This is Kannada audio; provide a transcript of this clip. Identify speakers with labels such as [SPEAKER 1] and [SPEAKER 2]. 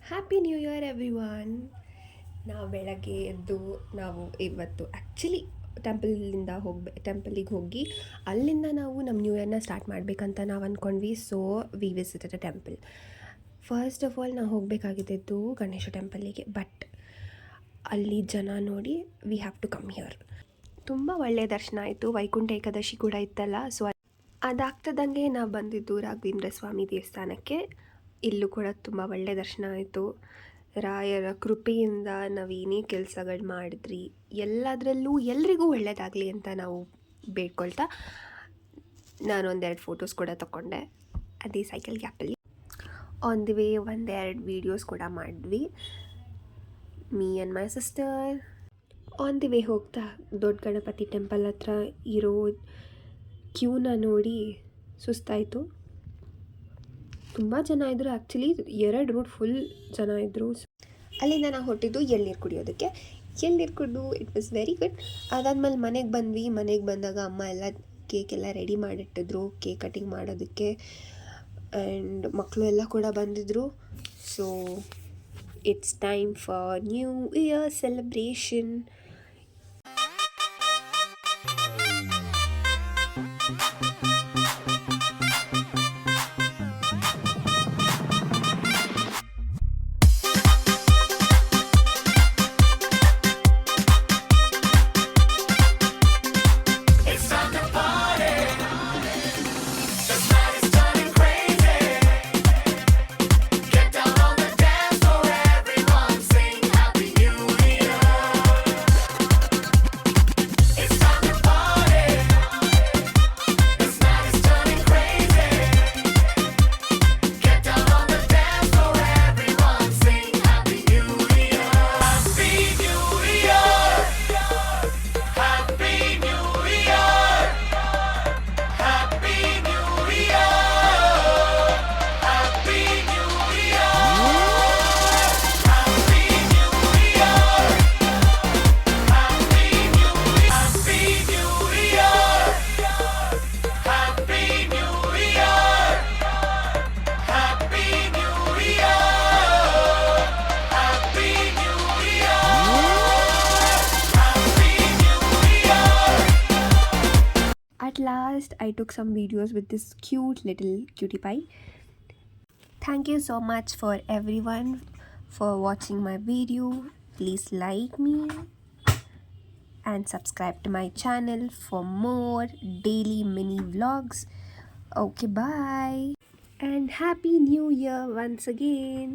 [SPEAKER 1] Happy new year everyone. ನಾವು ಬೆಳಗ್ಗೆ ಎದ್ದು ನಾವು ಇವತ್ತು ಆ್ಯಕ್ಚುಲಿ ಟೆಂಪಲಿಗೆ ಹೋಗಿ ಅಲ್ಲಿಂದ ನಾವು ನಮ್ಮ ನ್ಯೂ ಇಯರ್ನ ಸ್ಟಾರ್ಟ್ ಮಾಡಬೇಕಂತ ನಾವು ಅಂದ್ಕೊಂಡ್ವಿ. So we visited a temple. First of all ನಾವು ಹೋಗಬೇಕಾಗಿದ್ದು ಗಣೇಶ ಟೆಂಪಲಿಗೆ. ಬಟ್ ಅಲ್ಲಿ ಜನ ನೋಡಿ we have to come here. ತುಂಬ ಒಳ್ಳೆಯ ದರ್ಶನ ಆಯಿತು. ವೈಕುಂಠ ಏಕಾದಶಿ ಕೂಡ ಇತ್ತಲ್ಲ, ಸೊ ಅದಾಗ್ತದಂಗೆ ನಾವು ಬಂದಿದ್ದು ರಾಘವೇಂದ್ರ ಸ್ವಾಮಿ ದೇವಸ್ಥಾನಕ್ಕೆ. ಇಲ್ಲೂ ಕೂಡ ತುಂಬ ಒಳ್ಳೆಯ ದರ್ಶನ ಆಯಿತು. ರಾಯರ ಕೃಪೆಯಿಂದ ನಾವು ಏನೇ ಕೆಲಸಗಳು ಮಾಡಿದ್ರಿ ಎಲ್ಲದರಲ್ಲೂ ಎಲ್ರಿಗೂ ಒಳ್ಳೆಯದಾಗಲಿ ಅಂತ ನಾವು ಬೇಡ್ಕೊಳ್ತಾ ನಾನೊಂದೆರಡು ಫೋಟೋಸ್ ಕೂಡ ತಗೊಂಡೆ ಅದೇ ಸೈಕಲ್ ಗ್ಯಾಪಲ್ಲಿ. ಆನ್ ದಿ ವೇ ಒಂದೆರಡು ವೀಡಿಯೋಸ್ ಕೂಡ ಮಾಡಿದ್ವಿ, me and my sister. On the way ಹೋಗ್ತಾ ದೊಡ್ಡ ಗಣಪತಿ ಟೆಂಪಲ್ ಹತ್ರ ಇರೋ ಕ್ಯೂನ ನೋಡಿ ಸುಸ್ತಾಯಿತು. ತುಂಬ ಜನ ಇದ್ದರು. ಆ್ಯಕ್ಚುಲಿ 2 ರೂಟ್ ಫುಲ್ ಜನ ಇದ್ದರು. ಅಲ್ಲಿಂದ ನಾವು ಹೊರಟಿದ್ದು ಎಳ್ನೀರು ಕುಡಿಯೋದಕ್ಕೆ. ಎಳ್ನೀರು ಕುಡಿದು ಇಟ್ ವಾಸ್ ವೆರಿ ಗುಡ್. ಅದಾದಮೇಲೆ ಮನೆಗೆ ಬಂದ್ವಿ. ಮನೆಗೆ ಬಂದಾಗ ಅಮ್ಮ ಎಲ್ಲ ಕೇಕ್ ಎಲ್ಲ ರೆಡಿ ಮಾಡಿಟ್ಟಿದ್ರು ಕೇಕ್ ಕಟಿಂಗ್ ಮಾಡೋದಕ್ಕೆ. ಆ್ಯಂಡ್ ಮಕ್ಕಳು ಎಲ್ಲ ಕೂಡ ಬಂದಿದ್ದರು. So it's time for new year celebration. At last, I took some videos with this cute little cutie pie. Thank you so much for everyone for watching my video. Please like me and subscribe to my channel for more daily mini vlogs. Okay, bye. And Happy New Year once again.